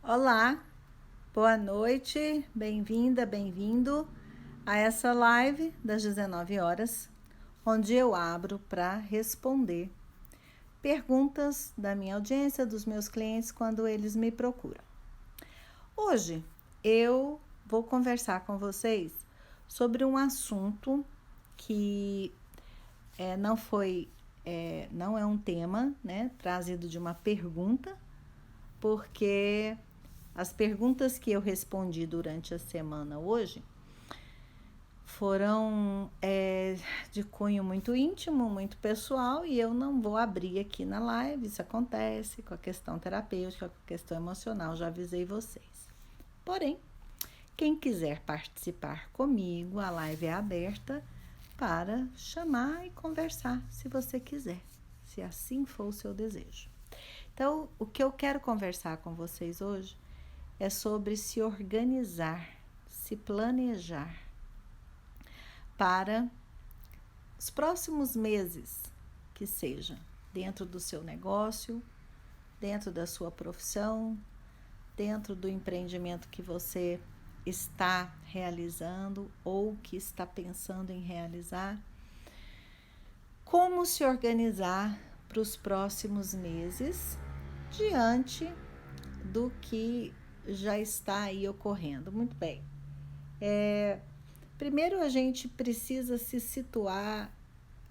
Olá, boa noite, bem-vinda, bem-vindo a essa live das 19 horas, onde eu abro para responder perguntas da minha audiência, dos meus clientes, quando eles me procuram. Hoje eu vou conversar com vocês sobre um assunto que não é um tema, né, trazido de uma pergunta, porque as perguntas que eu respondi durante a semana hoje foram de cunho muito íntimo, muito pessoal, e eu não vou abrir aqui na live. Isso acontece com a questão terapêutica, com a questão emocional, já avisei vocês. Porém, quem quiser participar comigo, a live é aberta para chamar e conversar, se você quiser, se assim for o seu desejo. Então, o que eu quero conversar com vocês hoje é sobre se organizar, se planejar para os próximos meses, que seja dentro do seu negócio, dentro da sua profissão, dentro do empreendimento que você está realizando ou que está pensando em realizar. Como se organizar para os próximos meses diante do que já está aí ocorrendo. Muito bem. Primeiro a gente precisa se situar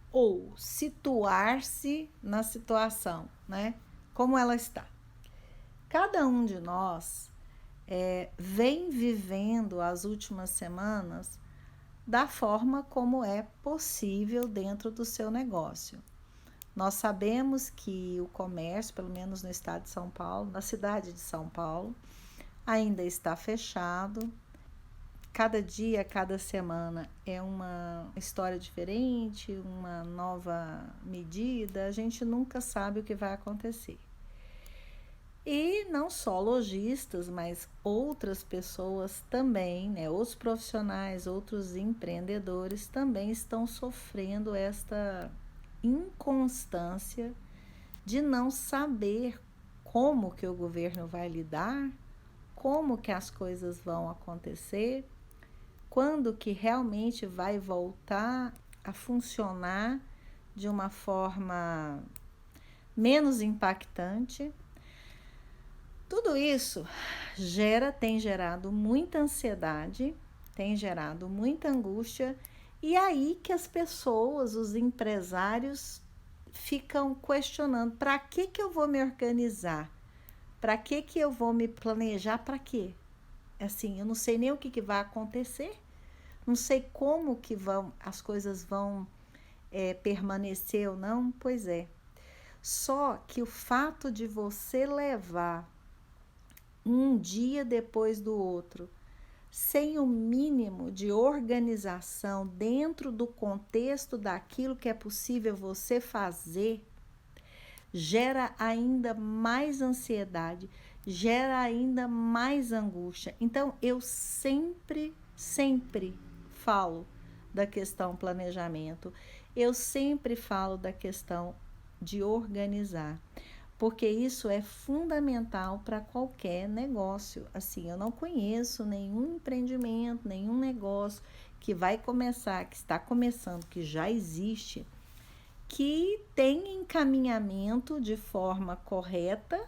ou situar-se na situação, né? Como ela está. Cada um de nós vem vivendo as últimas semanas da forma como é possível dentro do seu negócio. Nós sabemos que o comércio, pelo menos no estado de São Paulo, na cidade de São Paulo, ainda está fechado. Cada dia, cada semana é uma história diferente, uma nova medida. A gente nunca sabe o que vai acontecer. E não só lojistas, mas outras pessoas também, né? Outros profissionais, outros empreendedores também estão sofrendo esta inconstância de não saber como que o governo vai lidar, como que as coisas vão acontecer, quando que realmente vai voltar a funcionar de uma forma menos impactante. Tudo isso tem gerado muita ansiedade, tem gerado muita angústia, e aí que as pessoas, os empresários, ficam questionando: para que eu vou me organizar? Para que eu vou me planejar? Para quê? Assim, eu não sei nem o que vai acontecer, não sei como que as coisas vão permanecer ou não. Pois é. Só que o fato de você levar um dia depois do outro, sem o mínimo de organização dentro do contexto daquilo que é possível você fazer, gera ainda mais ansiedade, gera ainda mais angústia. Então, eu sempre falo da questão planejamento, eu sempre falo da questão de organizar, porque isso é fundamental para qualquer negócio. Assim, eu não conheço nenhum empreendimento, nenhum negócio que vai começar, que está começando, que já existe, que tem encaminhamento de forma correta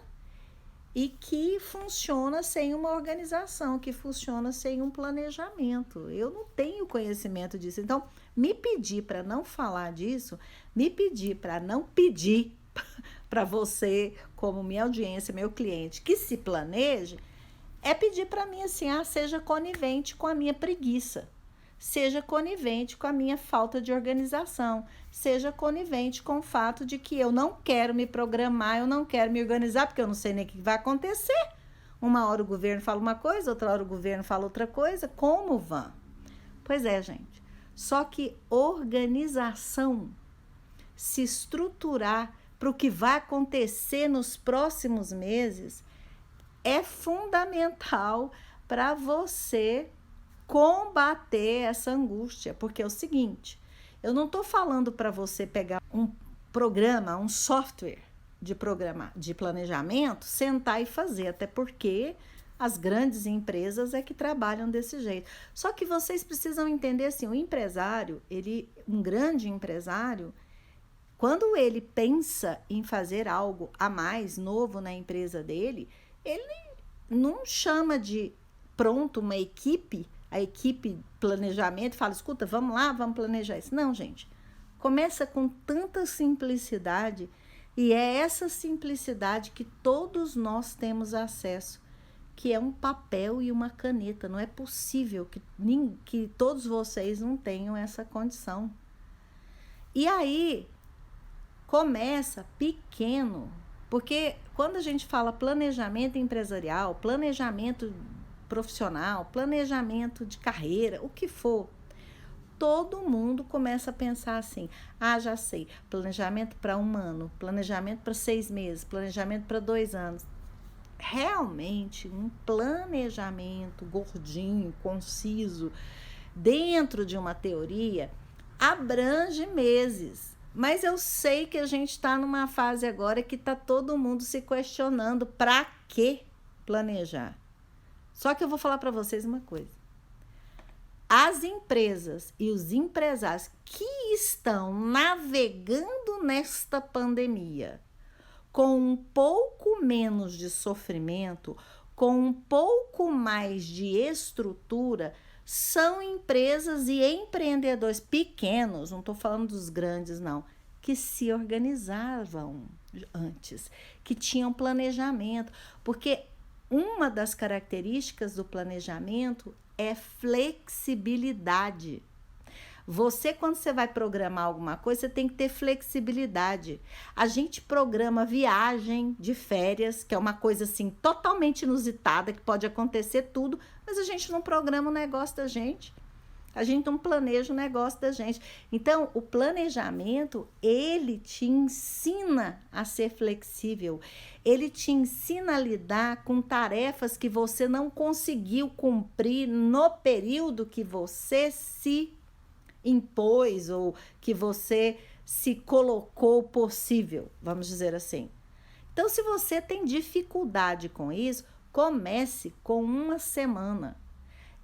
e que funciona sem uma organização, que funciona sem um planejamento. Eu não tenho conhecimento disso. Então, me pedir para não falar disso, me pedir para não pedir para você, como minha audiência, meu cliente, que se planeje, é pedir para mim assim: seja conivente com a minha preguiça, seja conivente com a minha falta de organização, seja conivente com o fato de que eu não quero me programar, eu não quero me organizar, porque eu não sei nem o que vai acontecer. Uma hora o governo fala uma coisa, outra hora o governo fala outra coisa. Como vão? Pois é, gente. Só que organização, se estruturar para o que vai acontecer nos próximos meses, é fundamental para você combater essa angústia. Porque é o seguinte, eu não estou falando para você pegar um programa, um software de planejamento, sentar e fazer, até porque as grandes empresas é que trabalham desse jeito. Só que vocês precisam entender assim, o empresário, um grande empresário, quando ele pensa em fazer algo a mais novo na empresa dele, ele não chama de pronto uma equipe, a equipe planejamento, fala, escuta, vamos lá, vamos planejar isso. Não, gente, começa com tanta simplicidade, e é essa simplicidade que todos nós temos acesso, que é um papel e uma caneta. Não é possível que todos vocês não tenham essa condição. E aí, começa pequeno, porque quando a gente fala planejamento empresarial, planejamento profissional, planejamento de carreira, o que for, todo mundo começa a pensar assim, já sei, planejamento para 1 ano, planejamento para 6 meses, planejamento para 2 anos. Realmente, um planejamento gordinho, conciso, dentro de uma teoria, abrange meses. Mas eu sei que a gente está numa fase agora que está todo mundo se questionando para que planejar. Só que eu vou falar para vocês uma coisa. As empresas e os empresários que estão navegando nesta pandemia com um pouco menos de sofrimento, com um pouco mais de estrutura, são empresas e empreendedores pequenos, não estou falando dos grandes não, que se organizavam antes, que tinham planejamento, porque uma das características do planejamento é flexibilidade. Você, quando você vai programar alguma coisa, você tem que ter flexibilidade. A gente programa viagem de férias, que é uma coisa assim totalmente inusitada, que pode acontecer tudo, mas a gente não programa o negócio da gente. A gente não planeja o negócio da gente. Então, o planejamento, ele te ensina a ser flexível. Ele te ensina a lidar com tarefas que você não conseguiu cumprir no período que você se impôs ou que você se colocou possível, vamos dizer assim. Então, se você tem dificuldade com isso, comece com 1 semana.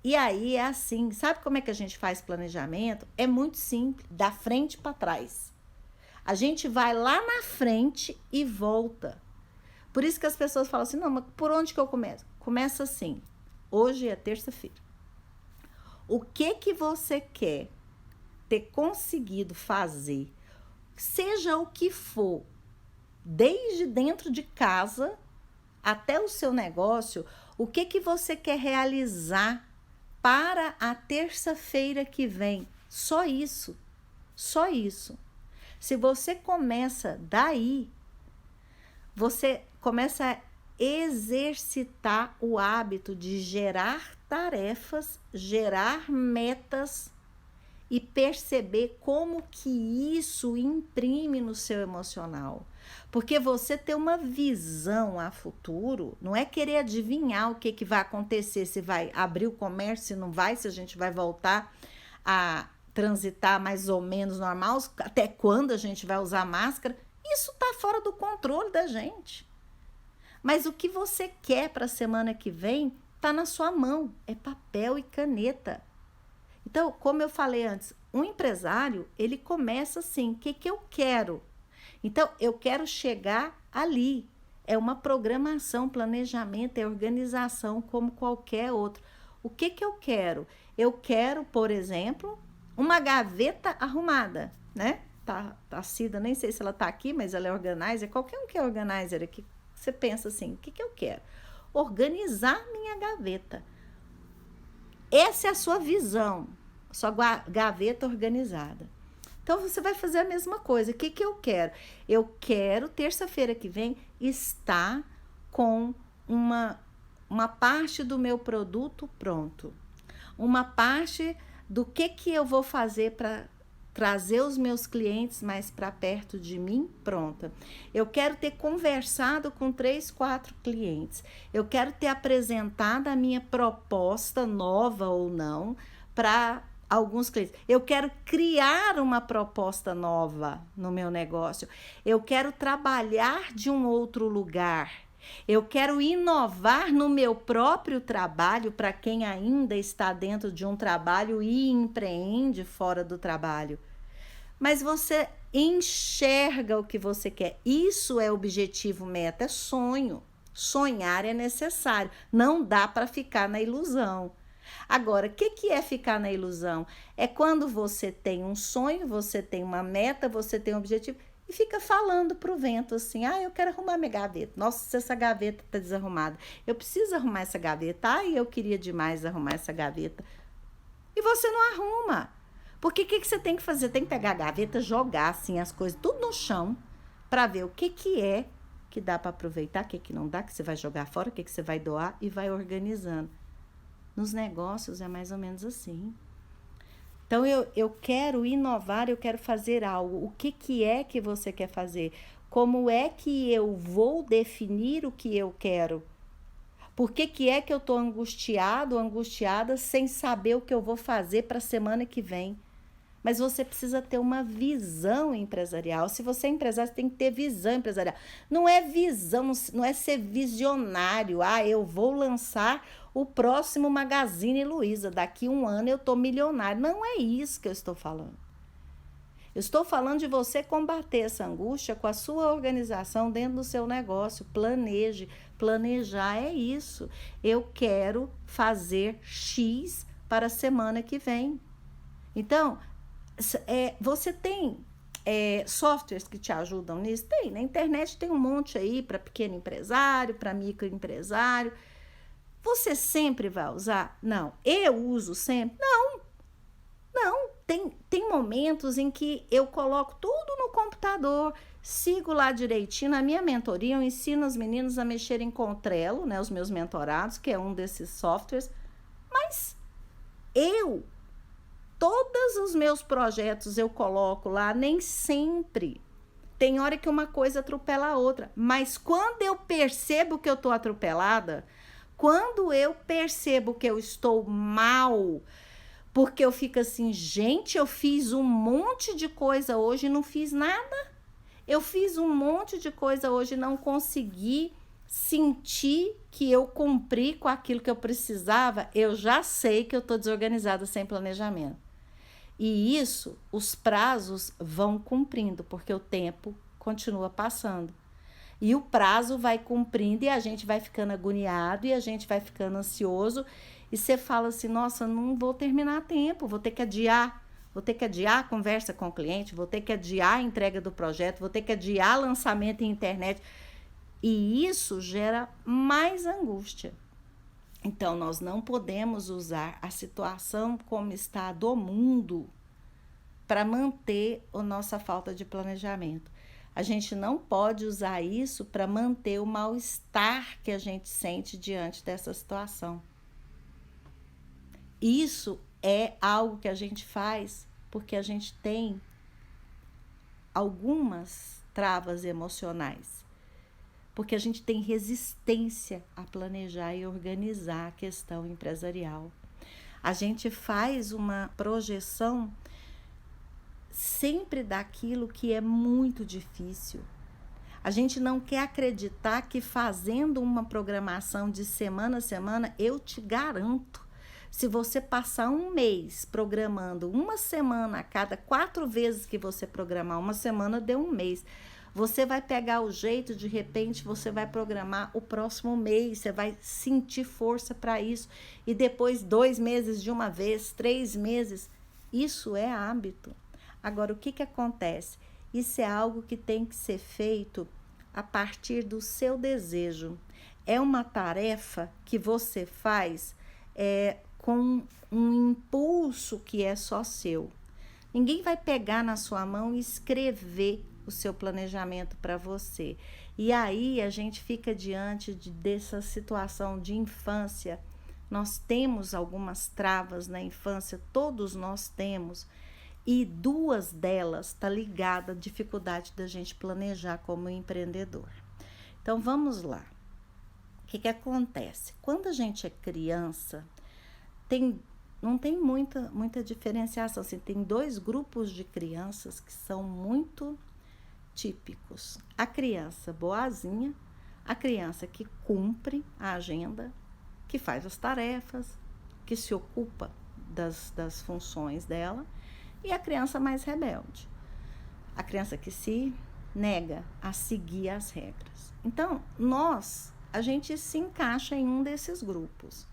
E aí é assim, sabe como é que a gente faz planejamento? É muito simples, da frente para trás. A gente vai lá na frente e volta. Por isso que as pessoas falam assim, não, mas por onde que eu começo? Começa assim, hoje é terça-feira. O que você quer ter conseguido fazer, seja o que for, desde dentro de casa até o seu negócio, o que você quer realizar para a terça-feira que vem? Só isso, só isso. Se você começa daí, você começa a exercitar o hábito de gerar tarefas, gerar metas e perceber como que isso imprime no seu emocional. Porque você ter uma visão a futuro, não é querer adivinhar o que vai acontecer, se vai abrir o comércio, se não vai, se a gente vai voltar a transitar mais ou menos normal, até quando a gente vai usar máscara. Isso está fora do controle da gente. Mas o que você quer para a semana que vem está na sua mão, é papel e caneta. Então, como eu falei antes, um empresário, ele começa assim, o que eu quero? Então, eu quero chegar ali. É uma programação, planejamento, é organização como qualquer outro. O que eu quero? Eu quero, por exemplo, uma gaveta arrumada, né? A Cida, nem sei se ela está aqui, mas ela é organizer. Qualquer um que é organizer aqui, você pensa assim, o que eu quero? Organizar minha gaveta. Essa é a sua visão, a sua gaveta organizada. Então, você vai fazer a mesma coisa. O que eu quero? Eu quero, terça-feira que vem, estar com uma parte do meu produto pronto. Uma parte do que eu vou fazer para trazer os meus clientes mais para perto de mim, pronta. Eu quero ter conversado com 3, 4 clientes. Eu quero ter apresentado a minha proposta, nova ou não, para alguns clientes. Eu quero criar uma proposta nova no meu negócio. Eu quero trabalhar de um outro lugar. Eu quero inovar no meu próprio trabalho para quem ainda está dentro de um trabalho e empreende fora do trabalho. Mas você enxerga o que você quer. Isso é objetivo, meta, é sonho. Sonhar é necessário. Não dá para ficar na ilusão. Agora, o que é ficar na ilusão? É quando você tem um sonho, você tem uma meta, você tem um objetivo e fica falando pro vento assim: eu quero arrumar minha gaveta. Nossa, se essa gaveta tá desarrumada. Eu preciso arrumar essa gaveta. Eu queria demais arrumar essa gaveta. E você não arruma. Porque o que você tem que fazer? Tem que pegar a gaveta, jogar assim as coisas tudo no chão para ver o que é que dá para aproveitar, o que não dá, que você vai jogar fora, o que você vai doar e vai organizando. Nos negócios é mais ou menos assim. Então, eu quero inovar, eu quero fazer algo. O que é que você quer fazer? Como é que eu vou definir o que eu quero? Por que é que eu estou angustiado, angustiada, sem saber o que eu vou fazer para a semana que vem? Mas você precisa ter uma visão empresarial. Se você é empresário, você tem que ter visão empresarial. Não é visão, não é ser visionário. Eu vou lançar o próximo Magazine Luiza. Daqui 1 ano eu estou milionário. Não é isso que eu estou falando. Eu estou falando de você combater essa angústia com a sua organização dentro do seu negócio. Planeje. Planejar é isso. Eu quero fazer X para a semana que vem. Então, você tem softwares que te ajudam nisso? Tem, na internet tem um monte aí para pequeno empresário, para microempresário. Você sempre vai usar? Não. Eu uso sempre? Não. Tem momentos em que eu coloco tudo no computador, sigo lá direitinho. Na minha mentoria, eu ensino os meninos a mexerem com o Trello, né, os meus mentorados, que é um desses softwares. Mas todos os meus projetos eu coloco lá, nem sempre. Tem hora que uma coisa atropela a outra. Mas quando eu percebo que eu estou atropelada, quando eu percebo que eu estou mal, porque eu fico assim, gente, eu fiz um monte de coisa hoje e não fiz nada. Eu fiz um monte de coisa hoje e não consegui sentir que eu cumpri com aquilo que eu precisava. Eu já sei que eu estou desorganizada sem planejamento. E isso, os prazos vão cumprindo, porque o tempo continua passando. E o prazo vai cumprindo e a gente vai ficando agoniado e a gente vai ficando ansioso. E você fala assim, nossa, não vou terminar a tempo, vou ter que adiar. Vou ter que adiar a conversa com o cliente, vou ter que adiar a entrega do projeto, vou ter que adiar lançamento em internet. E isso gera mais angústia. Então, nós não podemos usar a situação como está do mundo para manter a nossa falta de planejamento. A gente não pode usar isso para manter o mal-estar que a gente sente diante dessa situação. Isso é algo que a gente faz porque a gente tem algumas travas emocionais. Porque a gente tem resistência a planejar e organizar a questão empresarial. A gente faz uma projeção sempre daquilo que é muito difícil. A gente não quer acreditar que fazendo uma programação de semana a semana, eu te garanto, se você passar 1 mês programando uma semana a cada 4 vezes que você programar uma semana, deu 1 mês. Você vai pegar o jeito, de repente você vai programar o próximo mês, você vai sentir força para isso. E depois 2 meses de uma vez, 3 meses, isso é hábito. Agora, o que acontece? Isso é algo que tem que ser feito a partir do seu desejo. É uma tarefa que você faz com um impulso que é só seu. Ninguém vai pegar na sua mão e escrever o seu planejamento para você. E aí a gente fica diante dessa situação de infância. Nós temos algumas travas na infância, todos nós temos, e 2 delas estão ligadas à dificuldade da gente planejar como empreendedor. Então vamos lá. O que acontece? Quando a gente é criança, tem não tem muita diferenciação. Assim, tem dois grupos de crianças que são muito típicos. A criança boazinha, a criança que cumpre a agenda, que faz as tarefas, que se ocupa das funções dela, e a criança mais rebelde, a criança que se nega a seguir as regras. Então, a gente se encaixa em um desses grupos.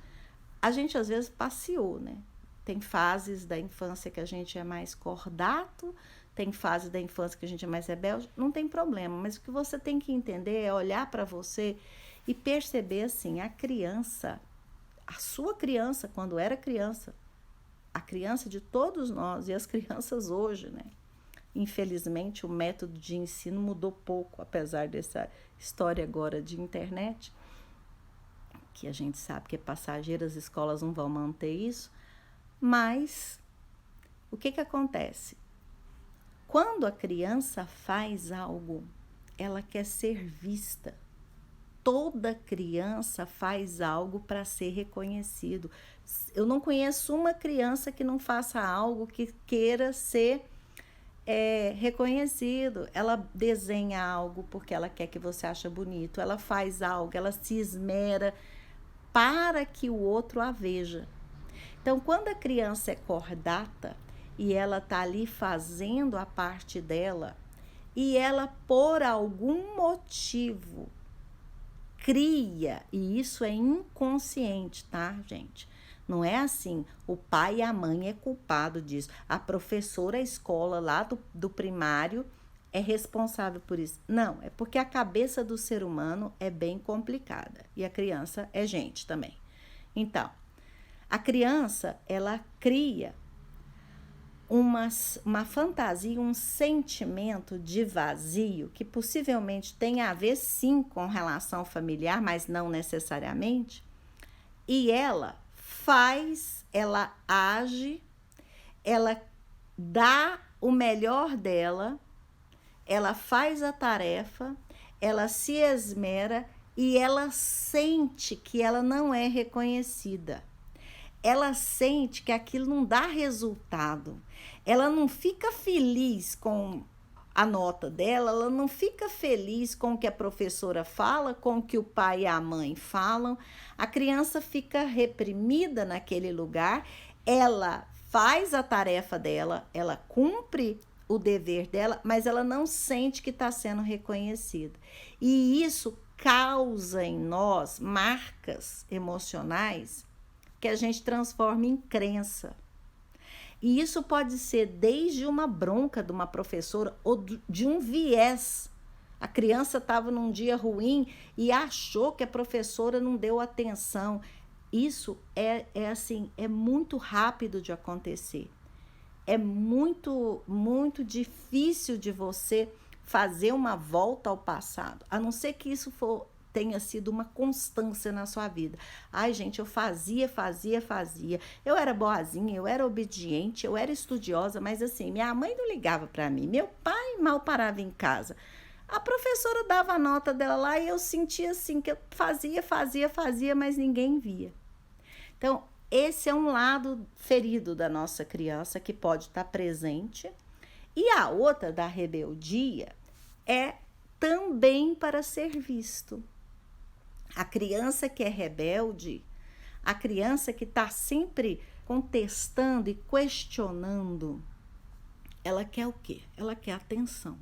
A gente às vezes passeou, né? Tem fases da infância que a gente é mais cordato, tem fases da infância que a gente é mais rebelde, não tem problema, mas o que você tem que entender é olhar para você e perceber assim, a sua criança, quando era criança, a criança de todos nós e as crianças hoje, né? Infelizmente, o método de ensino mudou pouco, apesar dessa história agora de internet, que a gente sabe que é passageiro, as escolas não vão manter isso, mas o que acontece? Quando a criança faz algo, ela quer ser vista. Toda criança faz algo para ser reconhecido. Eu não conheço uma criança que não faça algo que queira ser reconhecido. Ela desenha algo porque ela quer que você ache bonito. Ela faz algo, ela se esmera para que o outro a veja. Então, quando a criança é cordata e ela está ali fazendo a parte dela, e ela, por algum motivo, cria, e isso é inconsciente, tá, gente? Não é assim, o pai e a mãe é culpado disso. A professora, a escola lá do primário é responsável por isso. Não, é porque a cabeça do ser humano é bem complicada. E a criança é gente também. Então, a criança, ela cria uma fantasia, um sentimento de vazio que possivelmente tem a ver sim com relação familiar, mas não necessariamente. E ela ela age, ela dá o melhor dela, ela faz a tarefa, ela se esmera e ela sente que ela não é reconhecida. Ela sente que aquilo não dá resultado. Ela não fica feliz com a nota dela, ela não fica feliz com o que a professora fala, com o que o pai e a mãe falam. A criança fica reprimida naquele lugar, ela faz a tarefa dela, ela cumpre o dever dela, mas ela não sente que está sendo reconhecida. E isso causa em nós marcas emocionais que a gente transforma em crença. E isso pode ser desde uma bronca de uma professora ou de um viés. A criança estava num dia ruim e achou que a professora não deu atenção. Isso é muito rápido de acontecer. É muito difícil de você fazer uma volta ao passado, a não ser que isso tenha sido uma constância na sua vida. Ai, gente, eu fazia. Eu era boazinha, eu era obediente, eu era estudiosa, mas assim, minha mãe não ligava para mim, meu pai mal parava em casa. A professora dava a nota dela lá e eu sentia assim que eu fazia, mas ninguém via. Então, esse é um lado ferido da nossa criança que pode estar presente. E a outra da rebeldia é também para ser visto. A criança que é rebelde, a criança que está sempre contestando e questionando, ela quer o quê? Ela quer atenção.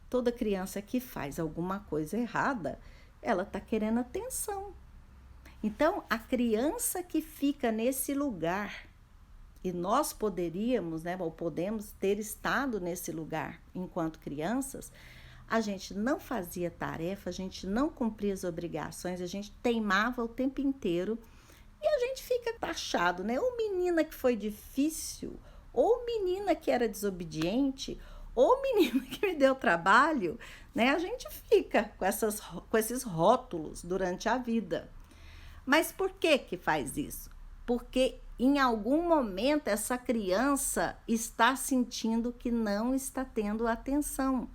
Toda criança que faz alguma coisa errada, ela está querendo atenção. Então, a criança que fica nesse lugar, e nós poderíamos, né, ou podemos ter estado nesse lugar enquanto crianças, a gente não fazia tarefa, a gente não cumpria as obrigações, a gente teimava o tempo inteiro e a gente fica taxado, né? Ou menina que foi difícil, ou menina que era desobediente, ou menina que me deu trabalho, né? A gente fica com esses rótulos durante a vida. Mas por que faz isso? Porque em algum momento essa criança está sentindo que não está tendo atenção.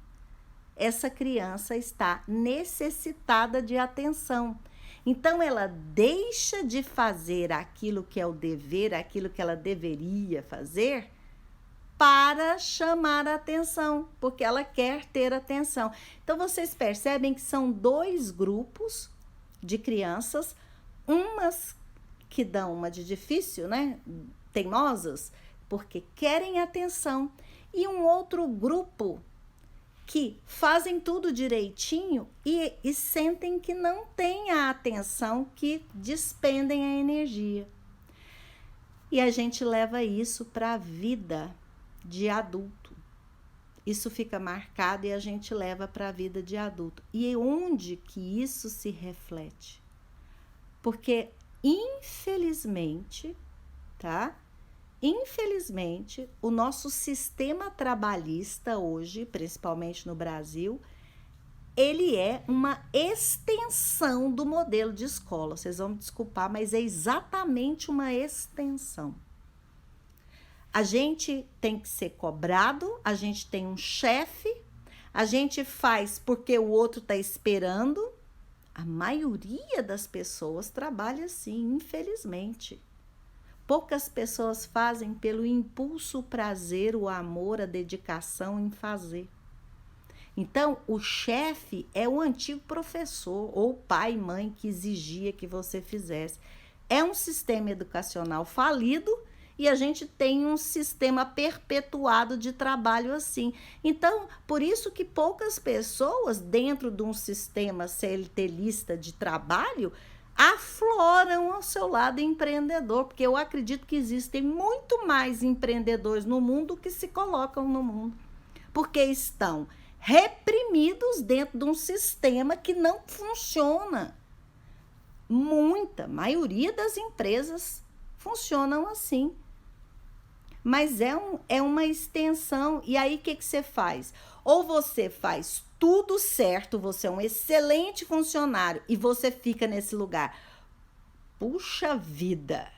Essa criança está necessitada de atenção. Então, ela deixa de fazer aquilo que é o dever, aquilo que ela deveria fazer, para chamar a atenção, porque ela quer ter atenção. Então, vocês percebem que são dois grupos de crianças, umas que dão uma de difícil, né? Teimosas, porque querem atenção, e um outro grupo que fazem tudo direitinho e sentem que não tem a atenção, que despendem a energia. E a gente leva isso para a vida de adulto. Isso fica marcado e a gente leva para a vida de adulto. E onde que isso se reflete? Porque, infelizmente, tá? Infelizmente, o nosso sistema trabalhista hoje, principalmente no Brasil, ele é uma extensão do modelo de escola. Vocês vão me desculpar, mas é exatamente uma extensão. A gente tem que ser cobrado, a gente tem um chefe, a gente faz porque o outro está esperando. A maioria das pessoas trabalha assim, infelizmente. Poucas pessoas fazem pelo impulso, o prazer, o amor, a dedicação em fazer. Então, o chefe é o antigo professor ou pai e mãe que exigia que você fizesse. É um sistema educacional falido e a gente tem um sistema perpetuado de trabalho assim. Então, por isso que poucas pessoas, dentro de um sistema CLTista de trabalho, afloram ao seu lado empreendedor, porque eu acredito que existem muito mais empreendedores no mundo que se colocam no mundo, porque estão reprimidos dentro de um sistema que não funciona. Maioria das empresas funcionam assim. Mas é uma extensão. E aí, o que você faz? Ou você faz tudo certo, você é um excelente funcionário e você fica nesse lugar. Puxa vida,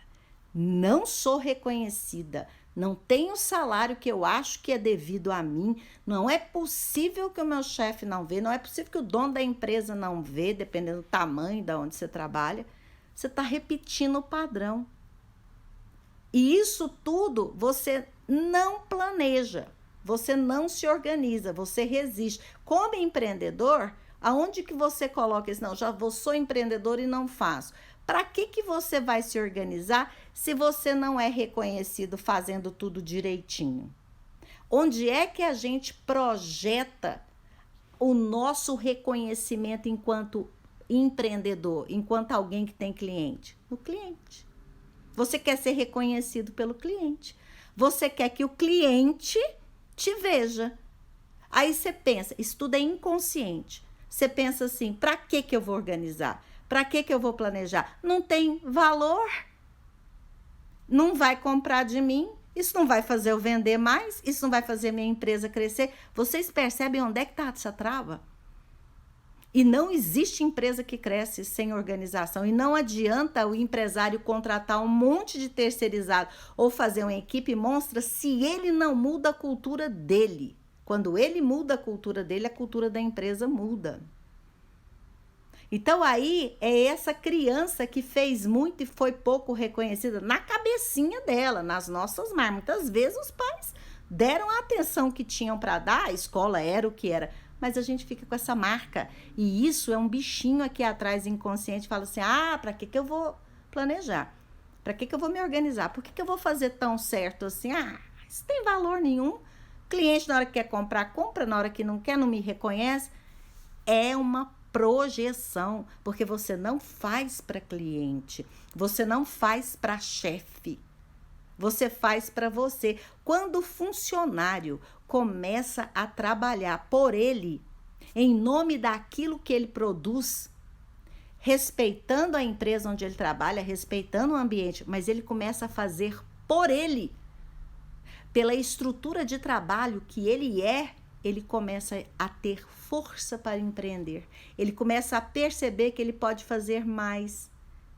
não sou reconhecida, não tenho o salário que eu acho que é devido a mim, não é possível que o meu chefe não vê, não é possível que o dono da empresa não vê, dependendo do tamanho de onde você trabalha. Você está repetindo o padrão. E isso tudo você não planeja, você não se organiza, você resiste. Como empreendedor, aonde que você coloca isso? Não, sou empreendedor e não faço. Para que você vai se organizar se você não é reconhecido fazendo tudo direitinho? Onde é que a gente projeta o nosso reconhecimento enquanto empreendedor, enquanto alguém que tem cliente? No cliente. Você quer ser reconhecido pelo cliente. Você quer que o cliente te veja. Aí você pensa, isso tudo é inconsciente. Você pensa assim, para que eu vou organizar? Para que eu vou planejar? Não tem valor? Não vai comprar de mim? Isso não vai fazer eu vender mais? Isso não vai fazer minha empresa crescer? Vocês percebem onde é que está essa trava? E não existe empresa que cresce sem organização. E não adianta o empresário contratar um monte de terceirizado ou fazer uma equipe monstra se ele não muda a cultura dele. Quando ele muda a cultura dele, a cultura da empresa muda. Então, aí é essa criança que fez muito e foi pouco reconhecida na cabecinha dela, nas nossas mãos. Muitas vezes os pais deram a atenção que tinham para dar, a escola era o que era. Mas a gente fica com essa marca. E isso é um bichinho aqui atrás inconsciente. Fala assim, para que eu vou planejar? Para que eu vou me organizar? Por que eu vou fazer tão certo assim? Isso tem valor nenhum. Cliente, na hora que quer comprar, compra. Na hora que não quer, não me reconhece. É uma projeção. Porque você não faz para cliente. Você não faz para chefe. Você faz para você. Quando o funcionário começa a trabalhar por ele, em nome daquilo que ele produz, respeitando a empresa onde ele trabalha, respeitando o ambiente, mas ele começa a fazer por ele, pela estrutura de trabalho que ele começa a ter força para empreender. Ele começa a perceber que ele pode fazer mais,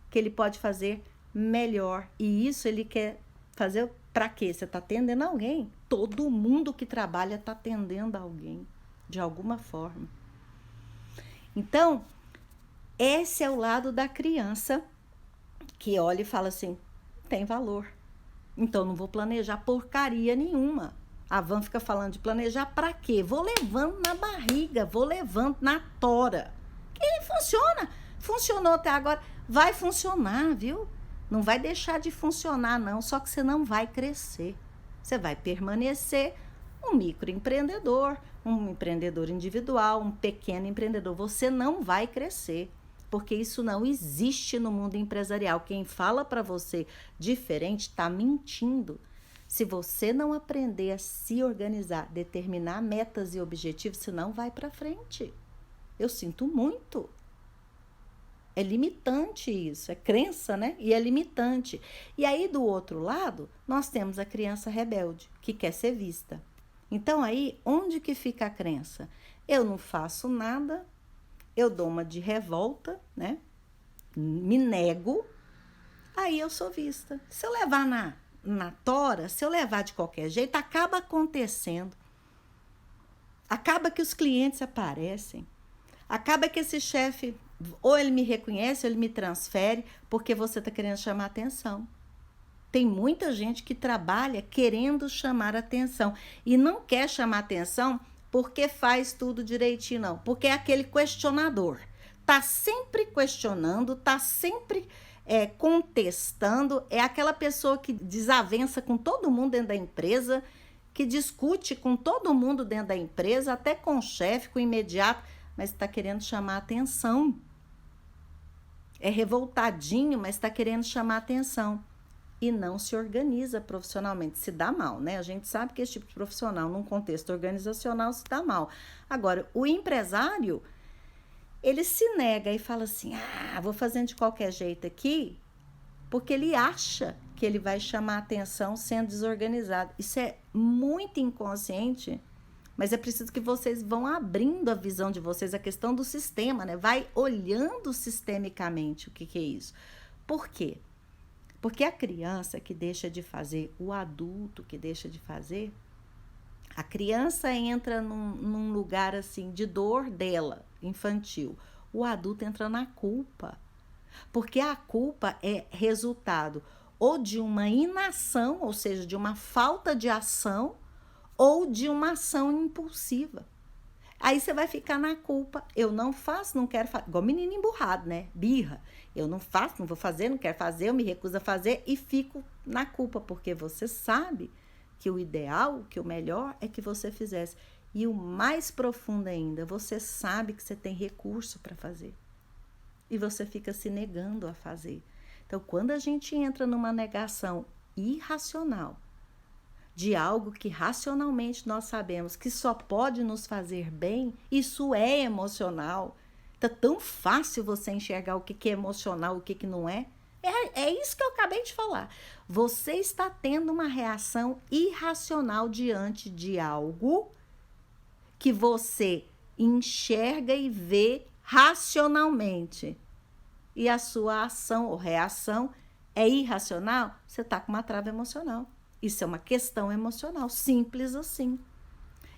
que ele pode fazer melhor. E isso ele quer fazer para quê? Você está atendendo alguém. Todo mundo que trabalha está atendendo alguém, de alguma forma. Então, Esse é o lado da criança que olha e fala assim: tem valor. Então não vou planejar porcaria nenhuma. A Van fica falando de planejar para quê? Vou levando na barriga, vou levando na tora. E funciona. Funcionou até agora. Vai funcionar, viu? Não vai deixar de funcionar, não. Só que você não vai crescer. Você vai permanecer um microempreendedor, um empreendedor individual, um pequeno empreendedor. Você não vai crescer, porque isso não existe no mundo empresarial. Quem fala para você diferente está mentindo. Se você não aprender a se organizar, determinar metas e objetivos, você não vai para frente. Eu sinto muito. É limitante isso, é crença, né? E é limitante. E aí, do outro lado, nós temos a criança rebelde, que quer ser vista. Então, aí, onde que fica a crença? Eu não faço nada, eu dou uma de revolta, né? Me nego, aí eu sou vista. Se eu levar na tora, se eu levar de qualquer jeito, acaba acontecendo. Acaba que os clientes aparecem. Acaba que esse chefe, ou ele me reconhece, ou ele me transfere, porque você está querendo chamar atenção. Tem muita gente que trabalha querendo chamar atenção e não quer chamar atenção porque faz tudo direitinho, não. Porque é aquele questionador. Tá sempre questionando, tá sempre contestando. É aquela pessoa que desavença com todo mundo dentro da empresa, que discute com todo mundo dentro da empresa, até com o chefe, com o imediato, mas está querendo chamar atenção. É revoltadinho, mas está querendo chamar atenção. E não se organiza profissionalmente, se dá mal, né? A gente sabe que esse tipo de profissional, num contexto organizacional, se dá mal. Agora, o empresário, ele se nega e fala assim: vou fazendo de qualquer jeito aqui, porque ele acha que ele vai chamar atenção sendo desorganizado. Isso é muito inconsciente, mas é preciso que vocês vão abrindo a visão de vocês, a questão do sistema, né? Vai olhando sistemicamente o que é isso. Por quê? Porque a criança que deixa de fazer, o adulto que deixa de fazer, a criança entra num lugar assim de dor dela, infantil. O adulto entra na culpa. Porque a culpa é resultado ou de uma inação, ou seja, de uma falta de ação, ou de uma ação impulsiva. Aí você vai ficar na culpa. Eu não faço, não quero fazer. Igual menino emburrado, né? Birra. Eu não faço, não vou fazer, não quero fazer, eu me recuso a fazer e fico na culpa, porque você sabe que o ideal, que o melhor é que você fizesse. E o mais profundo ainda, você sabe que você tem recurso para fazer. E você fica se negando a fazer. Então, quando a gente entra numa negação irracional de algo que racionalmente nós sabemos que só pode nos fazer bem, isso é emocional. Tá tão fácil você enxergar o que é emocional, o que não é. É isso que eu acabei de falar. Você está tendo uma reação irracional diante de algo que você enxerga e vê racionalmente. E a sua ação ou reação é irracional, você está com uma trava emocional. Isso é uma questão emocional, simples assim.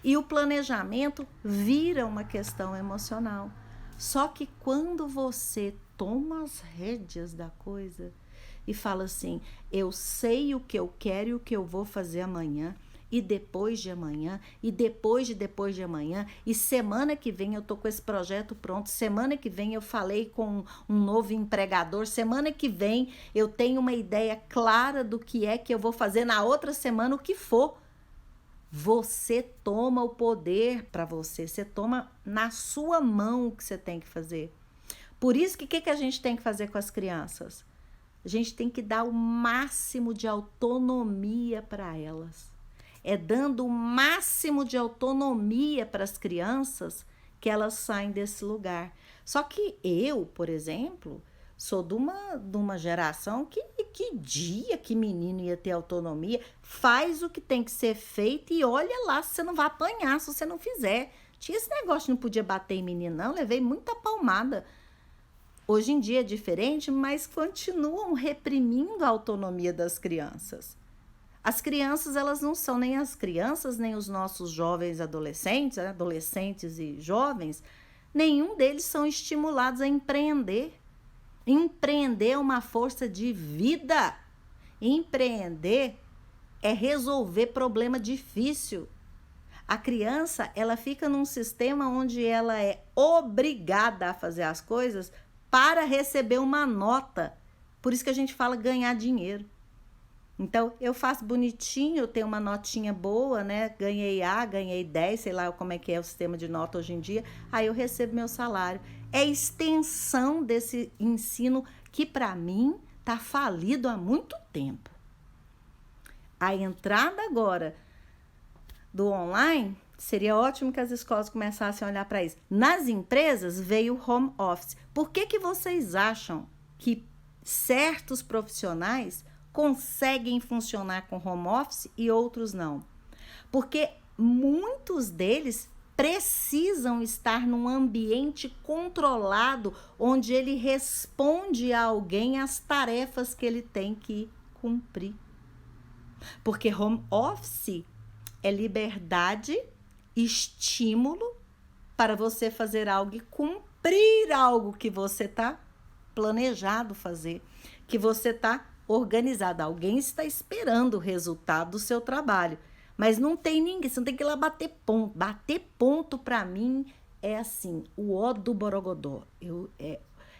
E o planejamento vira uma questão emocional. Só que quando você toma as rédeas da coisa e fala assim: eu sei o que eu quero e o que eu vou fazer amanhã, e depois de amanhã, e depois de amanhã, e semana que vem eu tô com esse projeto pronto, semana que vem eu falei com um novo empregador, semana que vem eu tenho uma ideia clara do que é que eu vou fazer na outra semana, o que for. Você toma o poder para você, você toma na sua mão o que você tem que fazer. Por isso que a gente tem que fazer com as crianças? A gente tem que dar o máximo de autonomia para elas. É dando o máximo de autonomia para as crianças que elas saem desse lugar. Só que eu, por exemplo, sou de uma geração que dia que menino ia ter autonomia, faz o que tem que ser feito e olha lá se você não vai apanhar se você não fizer. Tinha esse negócio de não podia bater em menino, não, levei muita palmada. Hoje em dia é diferente, mas continuam reprimindo a autonomia das crianças. As crianças, elas não são nem as crianças, nem os nossos jovens adolescentes e jovens, nenhum deles são estimulados a empreender. Empreender é uma força de vida. Empreender é resolver problema difícil. A criança, ela fica num sistema onde ela é obrigada a fazer as coisas para receber uma nota. Por isso que a gente fala ganhar dinheiro. Então, eu faço bonitinho, eu tenho uma notinha boa, né? Ganhei A, ganhei 10, sei lá como é que é o sistema de nota hoje em dia. Aí eu recebo meu salário. É extensão desse ensino que, para mim, está falido há muito tempo. A entrada agora do online, seria ótimo que as escolas começassem a olhar para isso. Nas empresas veio o home office. Por que vocês acham que certos profissionais conseguem funcionar com home office e outros não? Porque muitos deles precisam estar num ambiente controlado, onde ele responde a alguém as tarefas que ele tem que cumprir. Porque home office é liberdade, estímulo para você fazer algo e cumprir algo que você está planejado fazer, que você está organizado. Alguém está esperando o resultado do seu trabalho, mas não tem ninguém, você não tem que ir lá bater ponto. Bater ponto, para mim, é assim, o ó do borogodó.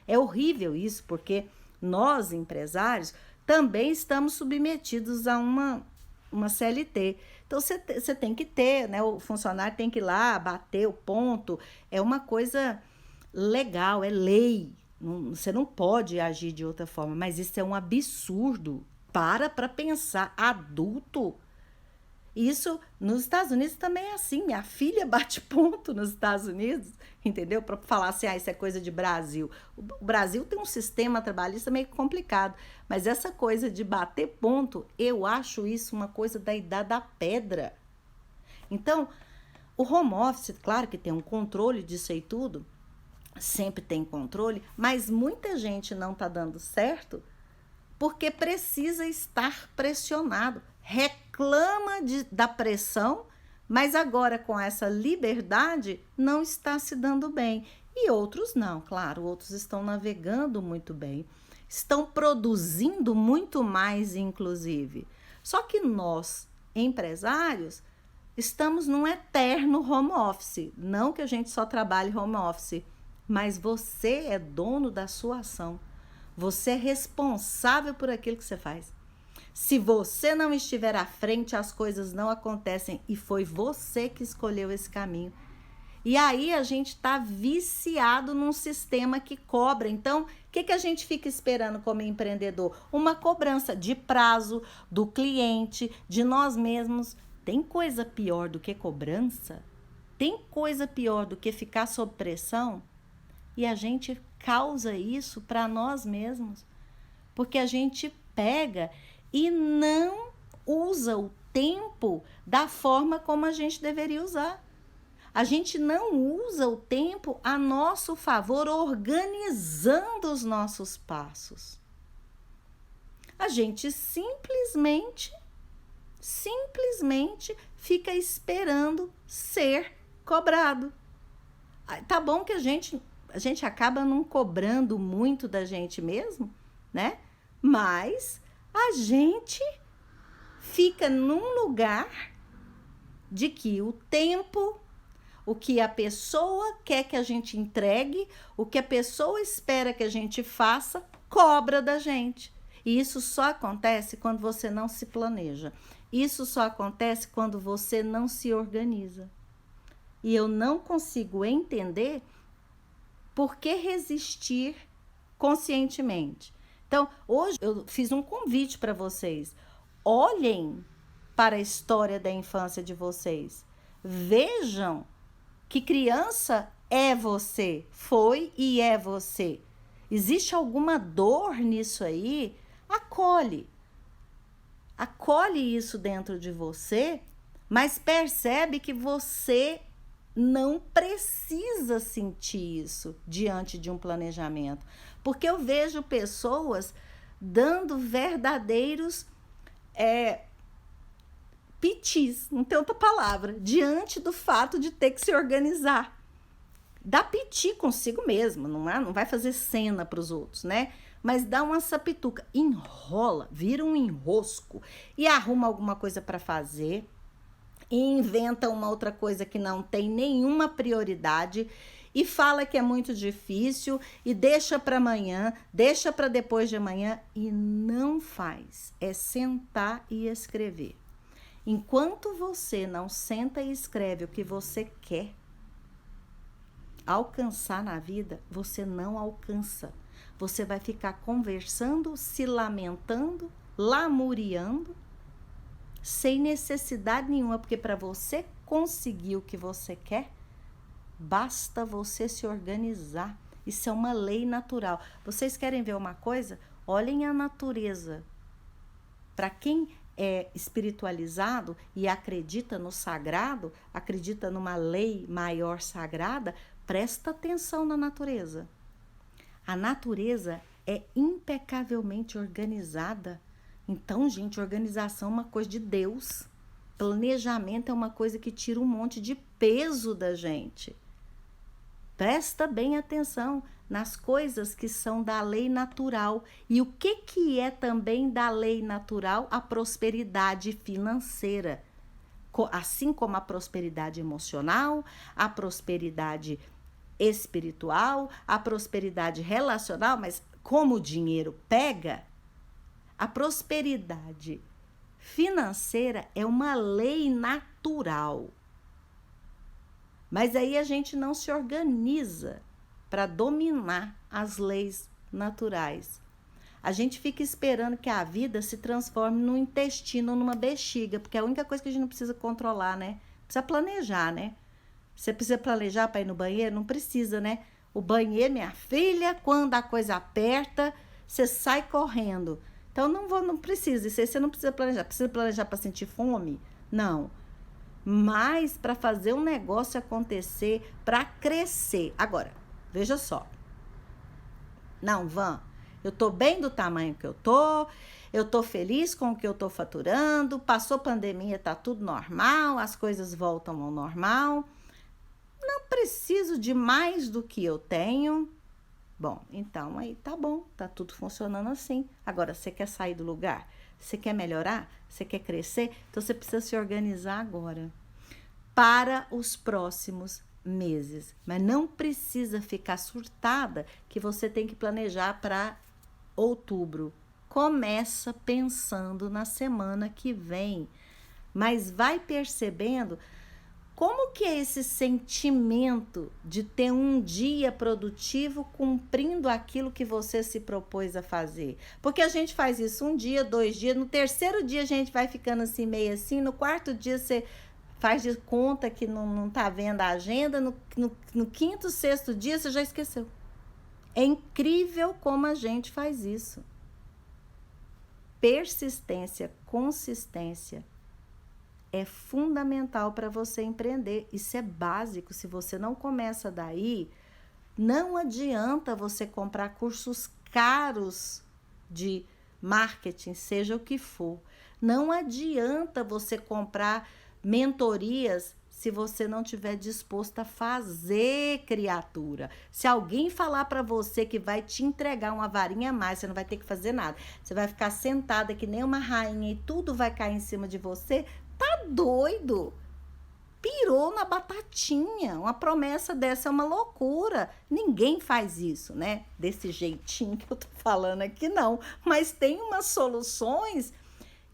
É horrível isso, porque nós, empresários, também estamos submetidos a uma CLT. Então, você tem que ter, né? O funcionário tem que ir lá, bater o ponto. É uma coisa legal, é lei. Você não pode agir de outra forma, mas isso é um absurdo. Para pensar. Adulto. Isso nos Estados Unidos também é assim. Minha filha bate ponto nos Estados Unidos, entendeu? Para falar assim, isso é coisa de Brasil. O Brasil tem um sistema trabalhista meio complicado, mas essa coisa de bater ponto, eu acho isso uma coisa da idade da pedra. Então, o home office, claro que tem um controle disso aí tudo, sempre tem controle, mas muita gente não está dando certo porque precisa estar pressionado. Reclama da pressão, mas agora com essa liberdade não está se dando bem. E outros não, claro, outros estão navegando muito bem, estão produzindo muito mais, inclusive. Só que nós, empresários, estamos num eterno home office. Não que a gente só trabalhe home office, mas você é dono da sua ação. Você é responsável por aquilo que você faz. Se você não estiver à frente, as coisas não acontecem e foi você que escolheu esse caminho. E aí a gente está viciado num sistema que cobra. Então, o que a gente fica esperando como empreendedor? Uma cobrança de prazo, do cliente, de nós mesmos. Tem coisa pior do que cobrança? Tem coisa pior do que ficar sob pressão? E a gente causa isso para nós mesmos. Porque a gente pega e não usa o tempo da forma como a gente deveria usar. A gente não usa o tempo a nosso favor, organizando os nossos passos. A gente simplesmente fica esperando ser cobrado. Tá bom que a gente acaba não cobrando muito da gente mesmo, né? Mas a gente fica num lugar de que o tempo, o que a pessoa quer que a gente entregue, o que a pessoa espera que a gente faça, cobra da gente. E isso só acontece quando você não se planeja. Isso só acontece quando você não se organiza. E eu não consigo entender por que resistir conscientemente. Então, hoje eu fiz um convite para vocês. Olhem para a história da infância de vocês. Vejam que criança é você, foi e é você. Existe alguma dor nisso aí? Acolhe. Acolhe isso dentro de você, mas percebe que você não precisa sentir isso diante de um planejamento. Porque eu vejo pessoas dando verdadeiros pitis, não tem outra palavra, diante do fato de ter que se organizar. Dá piti consigo mesmo, não vai fazer cena para os outros, né? Mas dá uma sapituca, enrola, vira um enrosco e arruma alguma coisa para fazer e inventa uma outra coisa que não tem nenhuma prioridade e fala que é muito difícil e deixa para amanhã, deixa para depois de amanhã e não faz. É sentar e escrever. Enquanto você não senta e escreve o que você quer alcançar na vida, você não alcança. Você vai ficar conversando, se lamentando, lamuriando, sem necessidade nenhuma, porque para você conseguir o que você quer, basta você se organizar. Isso é uma lei natural. Vocês querem ver uma coisa? Olhem a natureza. Para quem é espiritualizado e acredita no sagrado, acredita numa lei maior sagrada, presta atenção na natureza. A natureza é impecavelmente organizada. Então, gente, organização é uma coisa de Deus. Planejamento é uma coisa que tira um monte de peso da gente. Presta bem atenção nas coisas que são da lei natural. E o que é também da lei natural? A prosperidade financeira. Assim como a prosperidade emocional, a prosperidade espiritual, a prosperidade relacional, mas como o dinheiro pega, a prosperidade financeira é uma lei natural. Mas aí a gente não se organiza para dominar as leis naturais. A gente fica esperando que a vida se transforme num intestino ou numa bexiga, porque é a única coisa que a gente não precisa controlar, né? Precisa planejar, né? Você precisa planejar para ir no banheiro? Não precisa, né? O banheiro, minha filha, quando a coisa aperta, você sai correndo. Então, não precisa. Isso aí você não precisa planejar. Precisa planejar para sentir fome? Não. Mas para fazer um negócio acontecer, para crescer. Agora, veja só. Não, Van, eu tô bem do tamanho que eu tô feliz com o que eu tô faturando, passou pandemia, tá tudo normal, as coisas voltam ao normal. Não preciso de mais do que eu tenho. Bom, então aí tá bom, tá tudo funcionando assim. Agora, você quer sair do lugar? Você quer melhorar? Você quer crescer? Então você precisa se organizar agora para os próximos meses. Mas não precisa ficar surtada que você tem que planejar para outubro. Começa pensando na semana que vem, mas vai percebendo como que é esse sentimento de ter um dia produtivo cumprindo aquilo que você se propôs a fazer? Porque a gente faz isso um dia, 2 dias, no terceiro dia a gente vai ficando assim, meio assim, no quarto dia você faz de conta que não tá vendo a agenda, no quinto, sexto dia você já esqueceu. É incrível como a gente faz isso. Persistência, consistência é fundamental para você empreender. Isso é básico. Se você não começa daí, não adianta você comprar cursos caros de marketing, seja o que for. Não adianta você comprar mentorias se você não estiver disposto a fazer, criatura. Se alguém falar para você que vai te entregar uma varinha a mais, você não vai ter que fazer nada. Você vai ficar sentada que nem uma rainha e tudo vai cair em cima de você. Tá doido? Pirou na batatinha. Uma promessa dessa é uma loucura. Ninguém faz isso, né? Desse jeitinho que eu tô falando aqui, não. Mas tem umas soluções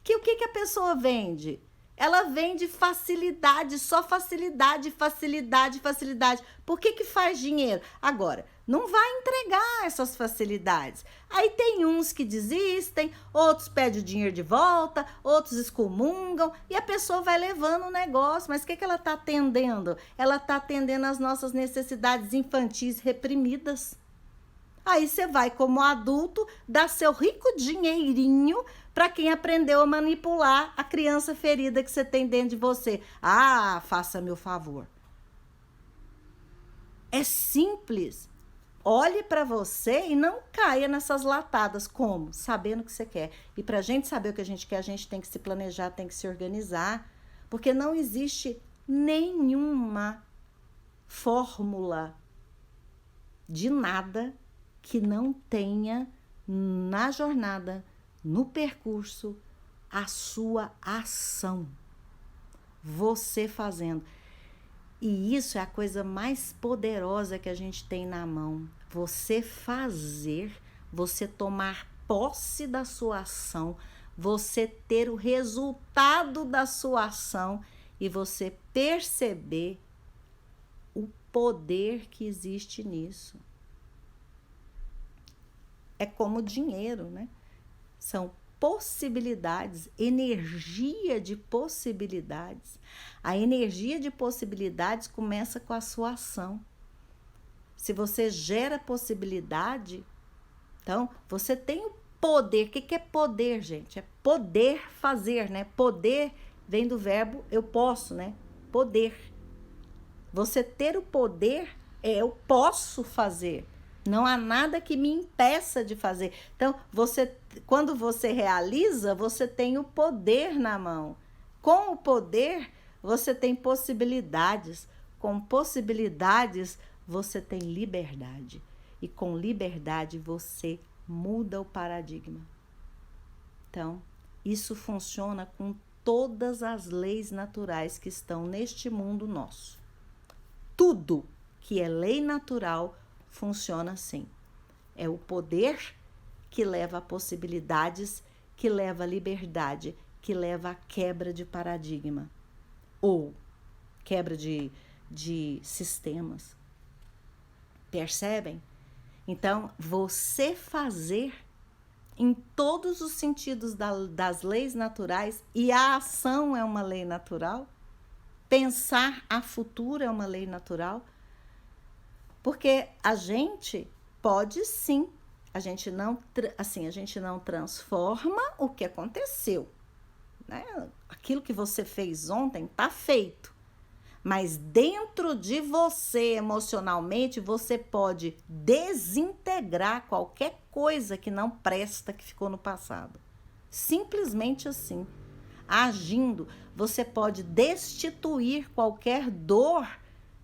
que o que a pessoa vende? Ela vende facilidade, só facilidade, facilidade, facilidade. Por que faz dinheiro? Agora, não vai entregar essas facilidades. Aí tem uns que desistem, outros pedem o dinheiro de volta, outros excomungam e a pessoa vai levando o negócio. Mas o que ela está atendendo? Ela está atendendo as nossas necessidades infantis reprimidas. Aí você vai, como adulto, dar seu rico dinheirinho para quem aprendeu a manipular a criança ferida que você tem dentro de você. Ah, faça-me o favor. É simples. Olhe para você e não caia nessas latadas. Como? Sabendo o que você quer. E para a gente saber o que a gente quer, a gente tem que se planejar, tem que se organizar. Porque não existe nenhuma fórmula de nada que não tenha na jornada, no percurso, a sua ação. Você fazendo. E isso é a coisa mais poderosa que a gente tem na mão. Você fazer, você tomar posse da sua ação, você ter o resultado da sua ação e você perceber o poder que existe nisso. É como dinheiro, né? São possibilidades, energia de possibilidades. A energia de possibilidades começa com a sua ação. Se você gera possibilidade, então você tem o poder. O que é poder, gente? É poder fazer, né? Poder vem do verbo eu posso, né? Poder. Você ter o poder é eu posso fazer. Não há nada que me impeça de fazer. Então, quando você realiza, você tem o poder na mão. Com o poder, você tem possibilidades. Com possibilidades, você tem liberdade. E com liberdade, você muda o paradigma. Então, isso funciona com todas as leis naturais que estão neste mundo nosso. Tudo que é lei natural funciona assim. É o poder que leva a possibilidades, que leva a liberdade, que leva a quebra de paradigma ou quebra de sistemas. Percebem? Então, você fazer em todos os sentidos das leis naturais, e a ação é uma lei natural, pensar a futuro é uma lei natural, porque a gente pode sim, a gente não transforma o que aconteceu, né? Aquilo que você fez ontem está feito, mas dentro de você, emocionalmente, você pode desintegrar qualquer coisa que não presta, que ficou no passado. Simplesmente assim. Agindo, você pode destituir qualquer dor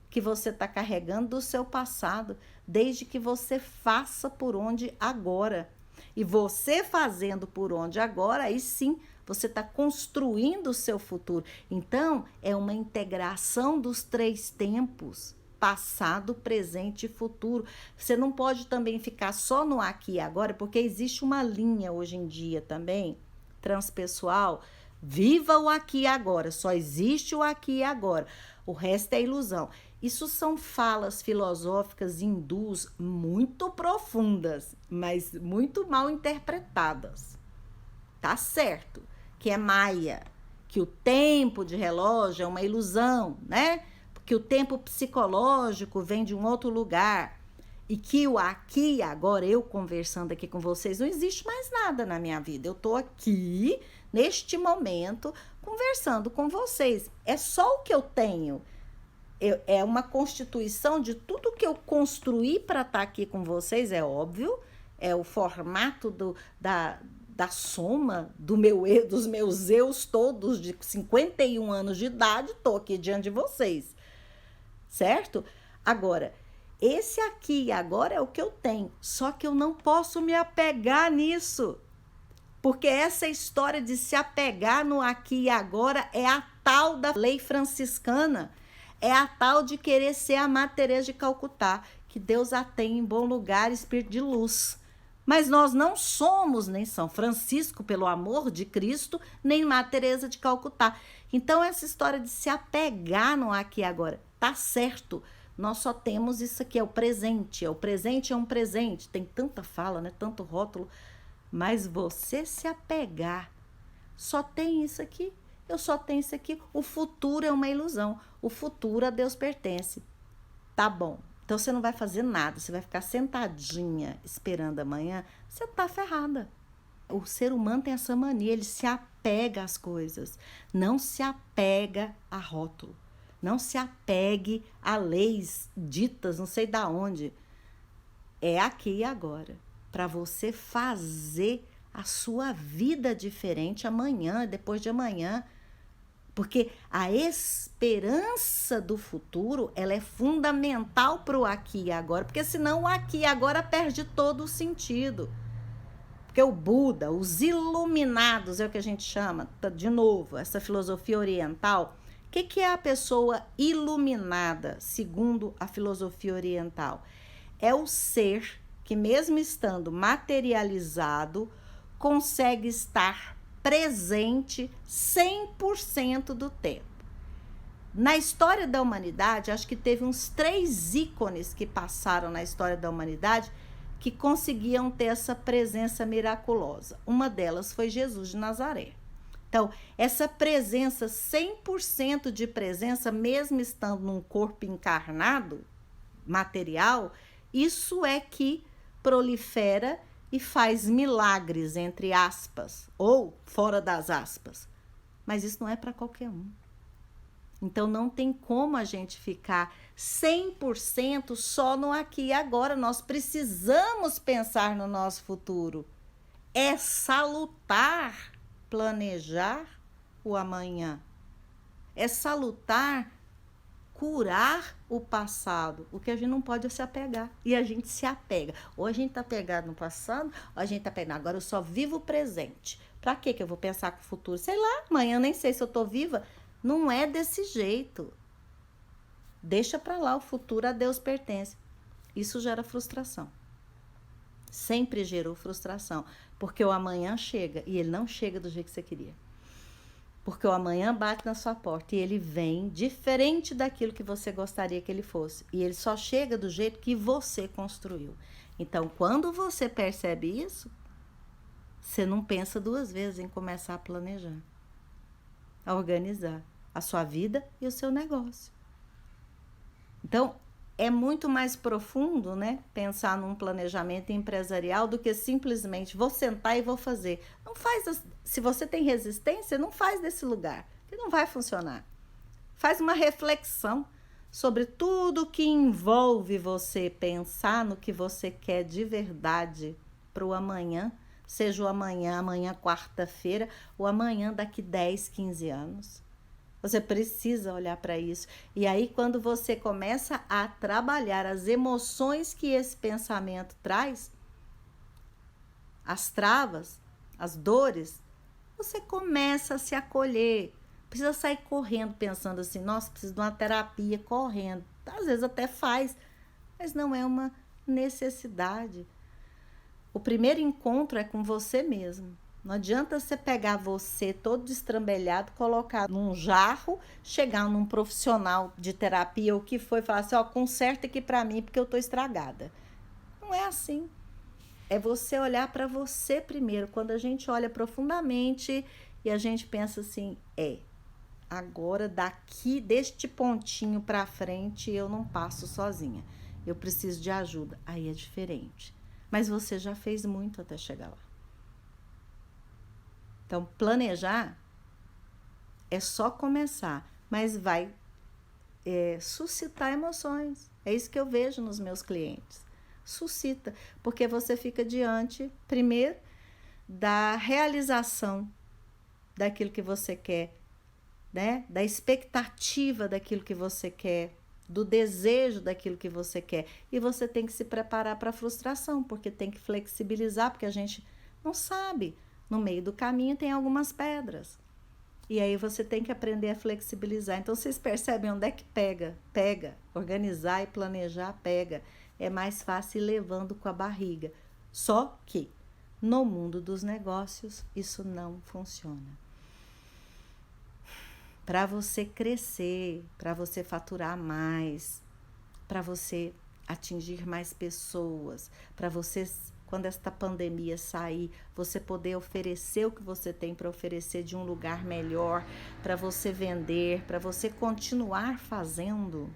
que você está carregando do seu passado, desde que você faça por onde agora. E você fazendo por onde agora, aí sim, você está construindo o seu futuro. Então, é uma integração dos 3 tempos, passado, presente e futuro. Você não pode também ficar só no aqui e agora, porque existe uma linha hoje em dia também, transpessoal. Viva o aqui e agora, só existe o aqui e agora. O resto é ilusão. Isso são falas filosóficas hindus muito profundas, mas muito mal interpretadas. Tá certo que é maia, que o tempo de relógio é uma ilusão, né? Que o tempo psicológico vem de um outro lugar e que o aqui e agora, eu conversando aqui com vocês, não existe mais nada na minha vida. Eu tô aqui, neste momento, conversando com vocês. É só o que eu tenho. É uma constituição de tudo que eu construí para estar aqui com vocês, é óbvio. É o formato da soma dos meus eus todos de 51 anos de idade, estou aqui diante de vocês, certo? Agora, esse aqui e agora é o que eu tenho, só que eu não posso me apegar nisso, porque essa história de se apegar no aqui e agora é a tal da lei franciscana, é a tal de querer ser a Madre Teresa de Calcutá, que Deus a tem em bom lugar, espírito de luz. Mas nós não somos nem São Francisco, pelo amor de Cristo, nem Madre Teresa de Calcutá. Então, essa história de se apegar no aqui e agora, tá certo. Nós só temos isso aqui, é o presente. É um presente. Tem tanta fala, né? Tanto rótulo. Mas você se apegar, só tem isso aqui. Eu só tenho isso aqui. O futuro é uma ilusão. O futuro a Deus pertence. Tá bom. Então, você não vai fazer nada, você vai ficar sentadinha esperando amanhã, você tá ferrada. O ser humano tem essa mania, ele se apega às coisas, não se apega a rótulo, não se apegue a leis ditas não sei da onde. É aqui e agora, para você fazer a sua vida diferente amanhã, depois de amanhã, Porque a esperança do futuro, ela é fundamental para o aqui e agora, porque senão o aqui e agora perde todo o sentido. Porque o Buda, os iluminados, é o que a gente chama, de novo, essa filosofia oriental. O que é a pessoa iluminada, segundo a filosofia oriental? É o ser que, mesmo estando materializado, consegue estar presente 100% do tempo. Na história da humanidade, acho que teve uns 3 ícones que passaram na história da humanidade que conseguiam ter essa presença miraculosa. Uma delas foi Jesus de Nazaré. Então, essa presença, 100% de presença, mesmo estando num corpo encarnado, material, isso é que prolifera e faz milagres, entre aspas, ou fora das aspas. Mas isso não é para qualquer um. Então, não tem como a gente ficar 100% só no aqui e agora. Nós precisamos pensar no nosso futuro. É salutar planejar o amanhã. É salutar curar o passado. O que a gente não pode é se apegar. E a gente se apega. Ou a gente está apegado no passado, ou a gente está apegado. Agora eu só vivo o presente. Para que eu vou pensar com o futuro? Sei lá, amanhã nem sei se eu estou viva. Não é desse jeito. Deixa para lá, o futuro a Deus pertence. Isso gera frustração. Sempre gerou frustração. Porque o amanhã chega e ele não chega do jeito que você queria. Porque o amanhã bate na sua porta e ele vem diferente daquilo que você gostaria que ele fosse. E ele só chega do jeito que você construiu. Então, quando você percebe isso, você não pensa 2 vezes em começar a planejar, a organizar a sua vida e o seu negócio. Então, é muito mais profundo, né, pensar num planejamento empresarial do que simplesmente vou sentar e vou fazer. Não faz, se você tem resistência, não faz desse lugar, que não vai funcionar. Faz uma reflexão sobre tudo que envolve você pensar no que você quer de verdade para o amanhã, seja o amanhã quarta-feira, ou amanhã daqui 10, 15 anos. Você precisa olhar para isso. E aí, quando você começa a trabalhar as emoções que esse pensamento traz, as travas, as dores, você começa a se acolher. Precisa sair correndo pensando assim, nossa, preciso de uma terapia, correndo. Às vezes até faz, mas não é uma necessidade. O primeiro encontro é com você mesmo. Não adianta você pegar você todo destrambelhado, colocar num jarro, chegar num profissional de terapia ou o que foi, e falar assim, ó, conserta aqui pra mim porque eu tô estragada. Não é assim. É você olhar para você primeiro. Quando a gente olha profundamente e a gente pensa assim, agora daqui, deste pontinho pra frente, eu não passo sozinha. Eu preciso de ajuda. Aí é diferente. Mas você já fez muito até chegar lá. Então, planejar é só começar, mas vai suscitar emoções. É isso que eu vejo nos meus clientes. Suscita, porque você fica diante, primeiro, da realização daquilo que você quer, né? Da expectativa daquilo que você quer, do desejo daquilo que você quer. E você tem que se preparar para a frustração, porque tem que flexibilizar, porque a gente não sabe. No meio do caminho tem algumas pedras. E aí você tem que aprender a flexibilizar. Então, vocês percebem onde é que pega? Pega. Organizar e planejar, pega. É mais fácil ir levando com a barriga. Só que, no mundo dos negócios, isso não funciona. Para você crescer, para você faturar mais, para você atingir mais pessoas, para você, quando esta pandemia sair, você poder oferecer o que você tem para oferecer de um lugar melhor, para você vender, para você continuar fazendo,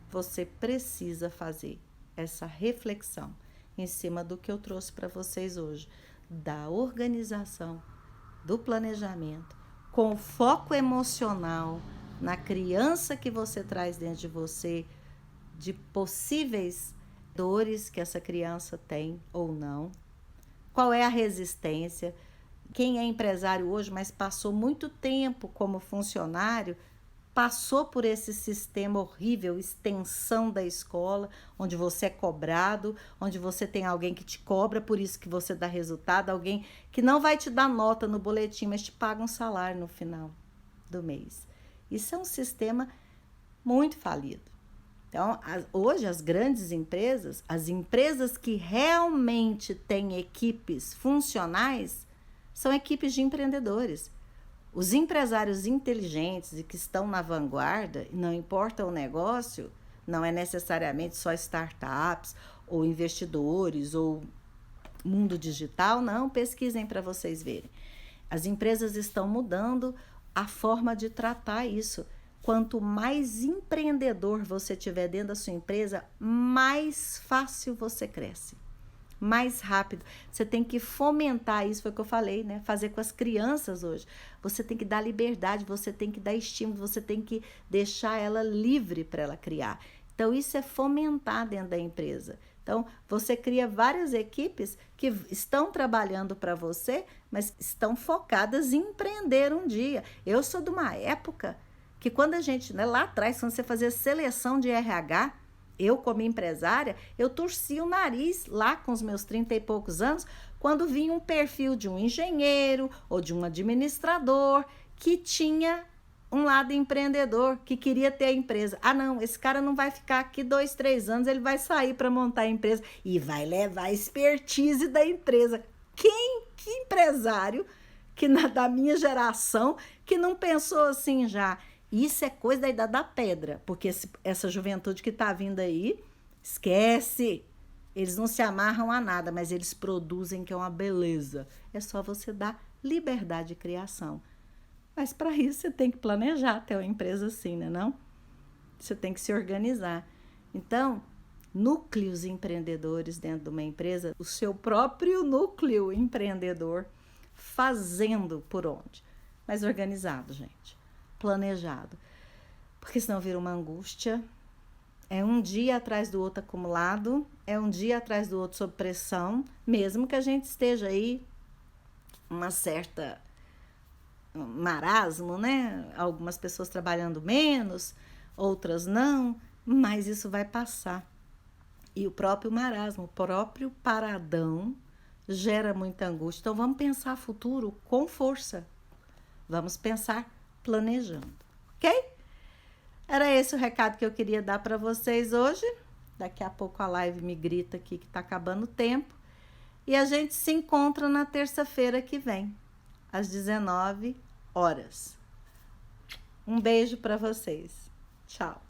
você precisa fazer essa reflexão em cima do que eu trouxe para vocês hoje, da organização, do planejamento, com foco emocional na criança que você traz dentro de você, de possíveis dores que essa criança tem ou não, qual é a resistência, quem é empresário hoje, mas passou muito tempo como funcionário, passou por esse sistema horrível, extensão da escola, onde você é cobrado, onde você tem alguém que te cobra, por isso que você dá resultado, alguém que não vai te dar nota no boletim, mas te paga um salário no final do mês. Isso é um sistema muito falido. Então, hoje as grandes empresas, as empresas que realmente têm equipes funcionais, são equipes de empreendedores. Os empresários inteligentes e que estão na vanguarda, não importa o negócio, não é necessariamente só startups ou investidores ou mundo digital, não, pesquisem para vocês verem. As empresas estão mudando a forma de tratar isso. Quanto mais empreendedor você tiver dentro da sua empresa, mais fácil você cresce. Mais rápido. Você tem que fomentar isso, foi o que eu falei, né? Fazer com as crianças hoje. Você tem que dar liberdade, você tem que dar estímulo, você tem que deixar ela livre para ela criar. Então, isso é fomentar dentro da empresa. Então, você cria várias equipes que estão trabalhando para você, mas estão focadas em empreender um dia. Eu sou de uma época que quando a gente, né, lá atrás, quando você fazia seleção de RH, eu, como empresária, eu torcia o nariz lá com os meus 30 e poucos anos, quando vinha um perfil de um engenheiro ou de um administrador que tinha um lado empreendedor, que queria ter a empresa. Ah, não, esse cara não vai ficar aqui 2, 3 anos, ele vai sair para montar a empresa e vai levar a expertise da empresa. Que empresário que da minha geração que não pensou assim já? Isso é coisa da idade da pedra, porque essa juventude que está vindo aí, esquece. Eles não se amarram a nada, mas eles produzem, que é uma beleza. É só você dar liberdade de criação. Mas para isso você tem que planejar ter uma empresa assim, né, não? Você tem que se organizar. Então, núcleos empreendedores dentro de uma empresa, o seu próprio núcleo empreendedor, fazendo por onde? Mas organizado, gente. Planejado, porque senão vira uma angústia, é um dia atrás do outro acumulado, é um dia atrás do outro sob pressão, mesmo que a gente esteja aí uma certa marasmo, né? Algumas pessoas trabalhando menos, outras não, mas isso vai passar. E o próprio marasmo, o próprio paradão gera muita angústia. Então vamos pensar futuro com força, vamos pensar planejando, ok? Era esse o recado que eu queria dar para vocês hoje. Daqui a pouco a live me grita aqui que está acabando o tempo. E a gente se encontra na terça-feira que vem, às 19 horas. Um beijo para vocês. Tchau.